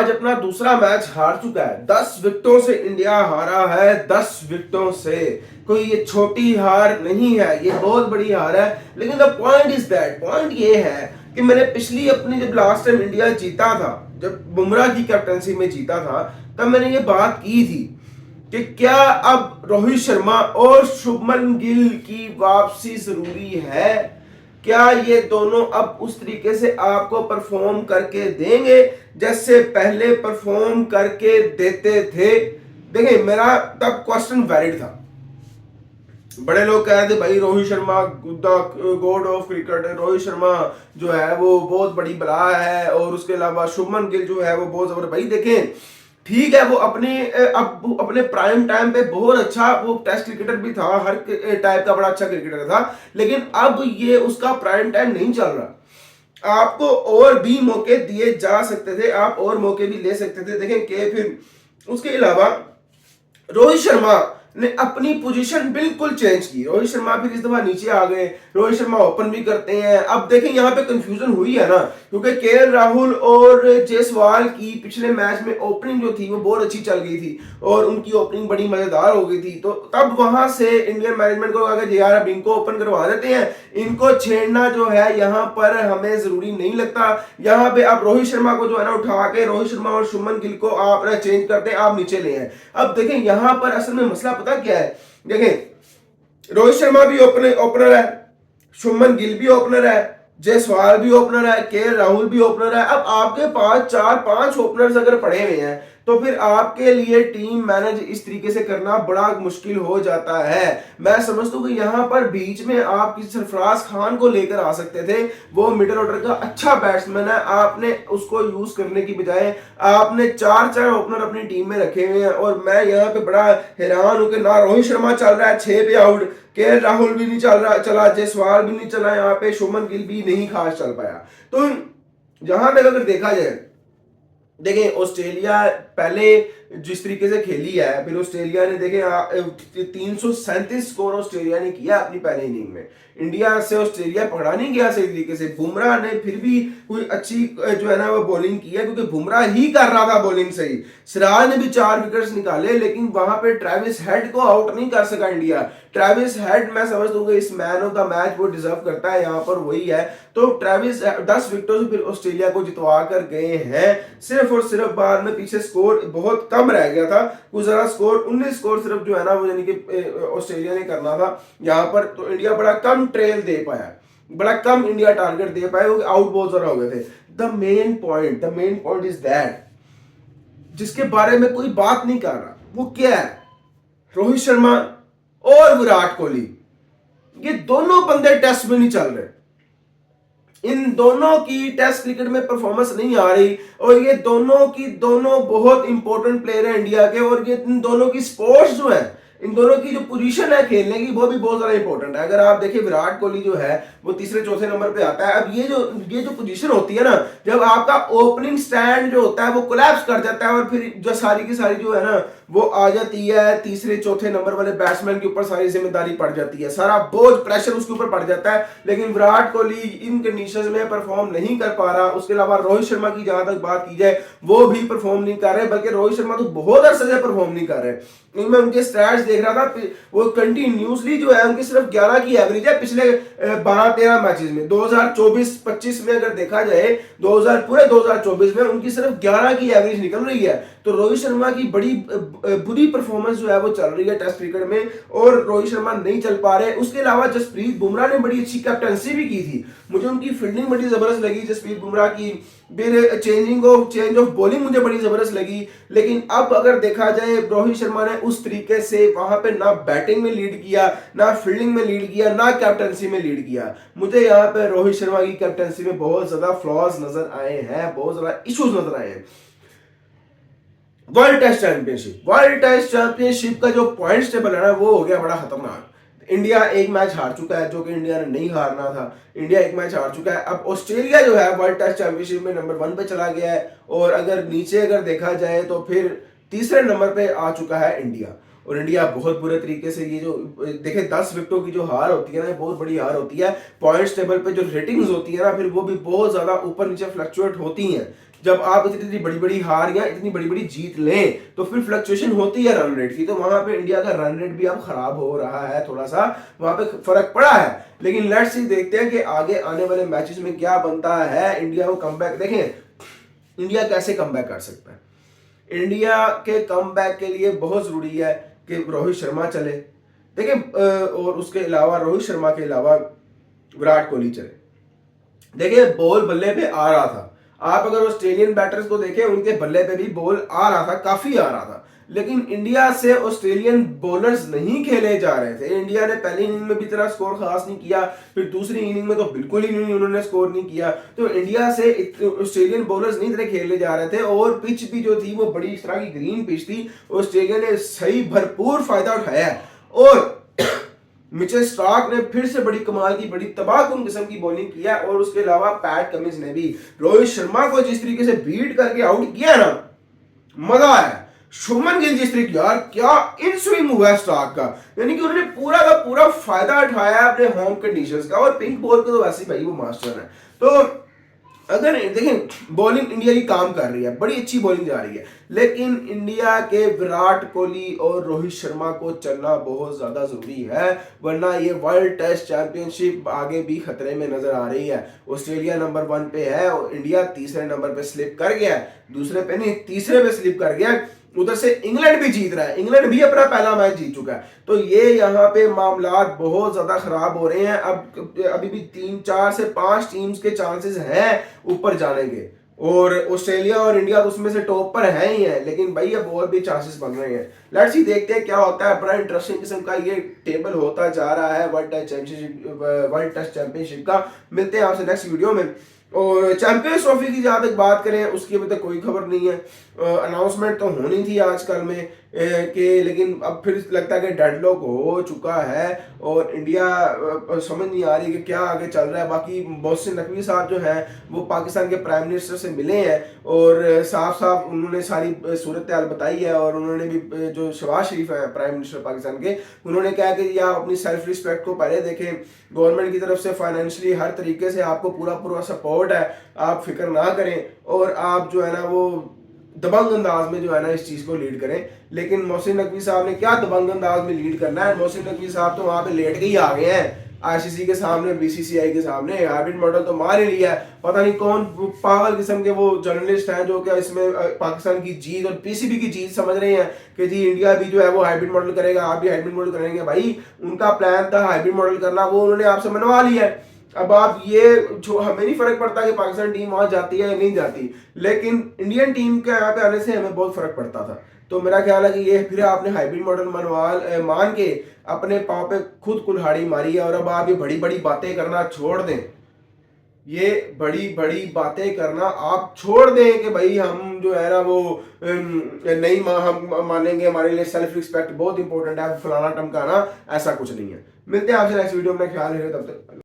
आज अपना दूसरा मैच हार चुका है। 10 विकेटों से इंडिया हारा है, 10 विकेटों से। कोई ये छोटी हार नहीं है, ये बहुत बड़ी हार है। लेकिन the point is that, point ये है कि मैंने पिछली अपनी जब लास्ट टाइम इंडिया जीता था, जब बुमराह की कैप्टनसी में जीता था, तब मैंने ये बात की थी कि क्या अब रोहित शर्मा और शुभमन गिल की वापसी जरूरी है। क्या ये दोनों अब उस तरीके से आपको परफॉर्म करके देंगे जैसे पहले परफॉर्म करके देते थे। देखिए, मेरा तब क्वेश्चन वैलिड था। बड़े लोग कह रहे थे भाई Rohit Sharma the God of cricket, Rohit Sharma जो है वो बहुत बड़ी बला है, और उसके अलावा शुभमन गिल जो है वो बहुत जबरदस्त। भाई देखें, ठीक है, वो अपने प्राइम टाइम पे बहुत अच्छा वो टेस्ट क्रिकेटर भी था, हर टाइप का बड़ा अच्छा क्रिकेटर था। लेकिन अब ये उसका प्राइम टाइम नहीं चल रहा। आपको और भी मौके दिए जा सकते थे, आप और मौके भी ले सकते थे। देखें कि फिर उसके अलावा रोहित शर्मा ने अपनी पोजीशन बिल्कुल चेंज की। रोहित शर्मा फिर इस दफा नीचे आ गए, रोहित शर्मा ओपन भी करते हैं। अब देखें यहाँ पे कंफ्यूजन हुई है ना, क्योंकि केएल राहुल और जायसवाल की पिछले मैच में ओपनिंग जो थी वो बहुत अच्छी चल गई थी, और उनकी ओपनिंग बड़ी मजेदार हो गई थी। तो तब वहां से इंडियन मैनेजमेंट को कहा कि यार अब इनको ओपन करवा देते हैं, इनको छेड़ना जो है यहाँ पर हमें जरूरी नहीं लगता। यहाँ पे आप रोहित शर्मा को जो है ना उठा के रोहित शर्मा और शुभमन गिल को आप चेंज करते हैं, आप नीचे ले आए। अब देखें यहाँ पर असल में मसला पता क्या है। देखें, रोहित शर्मा भी ओपनर है, शुभमन गिल भी ओपनर है, जायसवाल भी ओपनर है, केएल राहुल भी ओपनर है। अब आपके पास 4-5 ओपनर्स अगर पड़े हुए हैं तो फिर आपके लिए टीम मैनेज इस तरीके से करना बड़ा मुश्किल हो जाता है। मैं समझता हूं कि यहां पर बीच में आप किसी सरफराज खान को लेकर आ सकते थे, वो मिडिल ऑर्डर का अच्छा बैट्समैन है, आपने उसको यूज करने की बजाय आपने 4 ओपनर अपनी टीम में रखे हुए हैं। और मैं यहाँ पे बड़ा हैरान हूं कि ना रोहित शर्मा चल रहा है 6 पे आउट, केएल राहुल भी नहीं चला, जायसवाल भी नहीं चला, यहाँ पे शुभमन गिल भी नहीं खास चल पाया। तो जहां तक अगर देखा जाए, देखें ऑस्ट्रेलिया पहले जिस तरीके से खेली है, फिर ऑस्ट्रेलिया ने देखें 337 स्कोर ऑस्ट्रेलिया ने किया अपनी पहले इनिंग में। इंडिया से ऑस्ट्रेलिया पकड़ा नहीं गया सही तरीके से। बुमराह ने फिर भी कोई अच्छी जो है ना वो बॉलिंग की है, क्योंकि बुमराह ही कर रहा था बॉलिंग सही। सिराज ने भी 4 विकेट्स निकाले, लेकिन वहां पे ट्रेविस हेड को आउट नहीं कर सका इंडिया। ट्रेविस हेड मैं समझ दूंगा इस मैन ऑफ द मैच वो डिजर्व करता है, यहाँ पर वही है। तो ट्रेविस 10 विकेटों से फिर ऑस्ट्रेलिया को जितवा कर गए हैं। सिर्फ और सिर्फ बाद में पीछे स्कोर बहुत कम रह गया था, कुछ जरा स्कोर 19 स्कोर सिर्फ जो है ना वो यानी कि ऑस्ट्रेलिया ने करना था यहाँ पर। तो इंडिया बड़ा कम ट्रेल दे पाया, बड़ा कम इंडिया टारगेट दे पाए, क्योंकि आउट बहुत जरा हो गए थे। The main point is that, जिसके बारे में कोई बात नहीं कर रहा, वो क्या है? रोहित शर्मा और विराट कोहली, ये दोनों बंदे टेस्ट में नहीं चल रहे। इन दोनों की टेस्ट क्रिकेट में परफॉर्मेंस नहीं आ रही, और ये दोनों बहुत इंपॉर्टेंट प्लेयर है इंडिया के। और ये इन दोनों की स्पोर्ट्स जो है, इन दोनों की जो पोजीशन है खेलने की, वो भी बहुत ज्यादा इंपॉर्टेंट है। अगर आप देखिए विराट कोहली जो है वो तीसरे चौथे नंबर पे आता है। अब ये जो पोजीशन होती है ना, जब आपका ओपनिंग स्टैंड जो होता है वो कोलैप्स कर जाता है, और फिर जो सारी की सारी जो है ना वो आ जाती है तीसरे चौथे नंबर वाले बैट्समैन के ऊपर, सारी जिम्मेदारी पड़ जाती है, सारा बोझ प्रेशर उसके ऊपर पड़ जाता है। लेकिन विराट कोहली इन कंडीशंस में परफॉर्म नहीं कर पा रहा। उसके अलावा रोहित शर्मा की जहां तक बात की जाए, वो भी परफॉर्म नहीं कर रहे, बल्कि रोहित शर्मा तो बहुत अरसे से परफॉर्म नहीं कर रहे। मैं उनके स्टैट्स देख रहा था, वो कंटिन्यूसली जो है उनकी सिर्फ 11 की एवरेज है पिछले 12-13 मैचेस में। 2024-25 में अगर देखा जाए, पूरे 2024 में उनकी सिर्फ 11 की एवरेज निकल रही है। तो रोहित शर्मा की बड़ी बुरी परफॉर्मेंस जो है वो चल रही है टेस्ट क्रिकेट में, और रोहित शर्मा नहीं चल पा रहे। उसके अलावा जसप्रीत बुमराह ने बड़ी अच्छी कैप्टनसी भी की थी, मुझे उनकी फील्डिंग बड़ी जबरदस्त लगी जसप्रीत बुमराह की। फिर चेंज ऑफ बॉलिंग मुझे बड़ी जबरदस्त लगी। लेकिन अब अगर देखा जाए, रोहित शर्मा ने उस तरीके से वहां पे ना बैटिंग में लीड किया, ना फील्डिंग में लीड किया, ना कैप्टनसी में लीड किया। मुझे यहाँ पे रोहित शर्मा की कैप्टनसी में बहुत ज्यादा फ्लॉज नजर आए हैं, बहुत ज्यादा इश्यूज नजर आए हैं। वर्ल्ड टेस्ट चैंपियनशिप का जो पॉइंट्स टेबल है ना, वो हो गया बड़ा खतरनाक। इंडिया एक मैच हार चुका है, जो कि इंडिया ने नहीं हारना था। इंडिया एक मैच हार चुका है। अब ऑस्ट्रेलिया जो है वर्ल्ड टेस्ट चैंपियनशिप में नंबर 1 पे चला गया है, और अगर नीचे अगर देखा जाए तो फिर तीसरे नंबर पे आ चुका है इंडिया। और इंडिया बहुत बुरे तरीके से ये जो देखें 10 विकेटों की जो हार होती है ना, बहुत बड़ी हार होती है। पॉइंट्स टेबल पे जो रेटिंग्स होती है ना, फिर वो भी बहुत ज्यादा ऊपर नीचे फ्लक्चुएट होती हैं। जब आप इतनी बड़ी बड़ी हार या इतनी बड़ी बड़ी जीत लें तो फिर फ्लक्चुएशन होती है रन रेट की, तो वहां पे इंडिया का रन रेट भी अब खराब हो रहा है, थोड़ा सा वहां पे फर्क पड़ा है। लेकिन लेट्स सी, देखते हैं कि आगे आने वाले मैचेस में क्या बनता है। इंडिया को कमबैक, देखें इंडिया कैसे कमबैक कर सकता है। इंडिया के कमबैक के लिए बहुत जरूरी है कि रोहित शर्मा चले, देखें और उसके अलावा रोहित शर्मा के अलावा विराट कोहली चले। देखिए बॉल बल्ले पे आ रहा था, आप अगर ऑस्ट्रेलियन बैटर्स को देखें उनके बल्ले पे भी बॉल आ रहा था, काफी आ रहा था, लेकिन इंडिया से ऑस्ट्रेलियन बॉलर्स नहीं खेले जा रहे थे। इंडिया ने पहली इनिंग में भी इतना स्कोर खास नहीं किया, फिर दूसरी इनिंग में तो बिल्कुल ही नहीं उन्होंने स्कोर नहीं किया। तो इंडिया से ऑस्ट्रेलियन बॉलर्स नहीं इतने खेले जा रहे थे, और पिच भी जो थी वो बड़ी इस तरह की ग्रीन पिच थी। ऑस्ट्रेलिया ने सही भरपूर फायदा उठाया, और मिचेल स्टार्क ने फिर से बड़ी कमाल की, बड़ी तबाहकुन किस्म की बॉलिंग किया, और उसके अलावा पैट कमिंस ने भी रोहित शर्मा को जिस तरीके से बीट करके आउट किया ना, मजा आया। शुभमन गिल जिस तरीके, यार क्या इन स्विंग हुआ है स्टार्क का, यानी कि उन्होंने पूरा का पूरा फायदा उठाया अपने होम कंडीशंस का, और पिंक बॉल का तो वैसे भाई वो मास्टर है। तो अगर देखें बॉलिंग इंडिया की काम कर रही है, बड़ी अच्छी बॉलिंग जा रही है, लेकिन इंडिया के विराट कोहली और रोहित शर्मा को चलना बहुत ज्यादा जरूरी है, वरना ये वर्ल्ड टेस्ट चैंपियनशिप आगे भी खतरे में नजर आ रही है। ऑस्ट्रेलिया नंबर 1 पे है और इंडिया तीसरे नंबर पे स्लिप कर गया है, दूसरे पे नहीं तीसरे पे स्लिप कर गया है। उधर से इंग्लैंड भी जीत रहा है, इंग्लैंड भी अपना पहला मैच जीत चुका है। तो ये यहाँ पे मामला बहुत ज्यादा खराब हो रहे हैं। अब अभी भी 3 4 से 5 टीम्स के चांसेस हैं ऊपर जाने के, और ऑस्ट्रेलिया और इंडिया तो उसमें से टॉप पर है ही है, लेकिन भाई अब और भी चांसेस बन रहे हैं। लेट्स सी, देखते हैं क्या होता है। बड़ा इंटरेस्टिंग किस्म का ये टेबल होता जा रहा है वर्ल्ड टेस्ट चैंपियनशिप का। मिलते हैं आपसे नेक्स्ट वीडियो में। और चैंपियंस ट्रॉफी की जहाँ तक बात करें, उसकी अभी तक कोई खबर नहीं है। अनाउंसमेंट तो होनी थी आजकल में कि, लेकिन अब फिर लगता है कि डेडलॉक हो चुका है, और इंडिया समझ नहीं आ रही कि क्या आगे चल रहा है। बाकी मोहसिन नकवी साहब जो हैं वो पाकिस्तान के प्राइम मिनिस्टर से मिले हैं, और साफ साफ उन्होंने सारी सूरत हाल बताई है, और उन्होंने भी जो शहबाज शरीफ है प्राइम मिनिस्टर पाकिस्तान के, उन्होंने कहा कि आप अपनी सेल्फ रिस्पेक्ट को पहले देखें, गवर्नमेंट की तरफ से फाइनेंशियली हर तरीके से आपको पूरा पूरा सपोर्ट है, आप फिक्र ना करें, और आप जो है ना वो दबंग अंदाज में जो है ना इस चीज को लीड करें। लेकिन मोहसिन नकवी साहब ने क्या दबंग अंदाज में लीड करना है, मोहसिन नकवी साहब तो वहां पे लेट के ही आ गए हैं आईसीसी के सामने, बीसीसीआई के सामने। हाइब्रिड मॉडल तो मार ही लिया है, पता नहीं कौन पागल किस्म के वो जर्नलिस्ट हैं जो क्या इसमें पाकिस्तान की जीत और पीसीबी की जीत समझ रहे हैं कि जी इंडिया भी जो है वो हाइब्रिड मॉडल करेगा, आप भी हाइब्रिड मॉडल करेंगे। भाई उनका प्लान था हाइब्रिड मॉडल करना, वो उन्होंने आपसे मनवा लिया है। अब आप ये जो, हमें नहीं फर्क पड़ता कि पाकिस्तान टीम वहां जाती है या नहीं जाती, लेकिन इंडियन टीम के यहाँ पे आने से हमें बहुत फर्क पड़ता था। तो मेरा ख्याल है कि ये फिर आपने हाइब्रिड मॉडल मान के अपने पाँव पे खुद कुल्हाड़ी मारी है, और अब आप ये बड़ी बड़ी बातें करना छोड़ दें। ये बड़ी बड़ी बातें करना आप छोड़ दें कि भाई हम जो है ना वो नहीं हम मानेंगे, हमारे लिए सेल्फ रिस्पेक्ट बहुत इंपॉर्टेंट है, फलाना टमकाना, ऐसा कुछ नहीं है। मिलते हैं आपसे नेक्स्ट वीडियो में, ख्याल रखिए तब तक।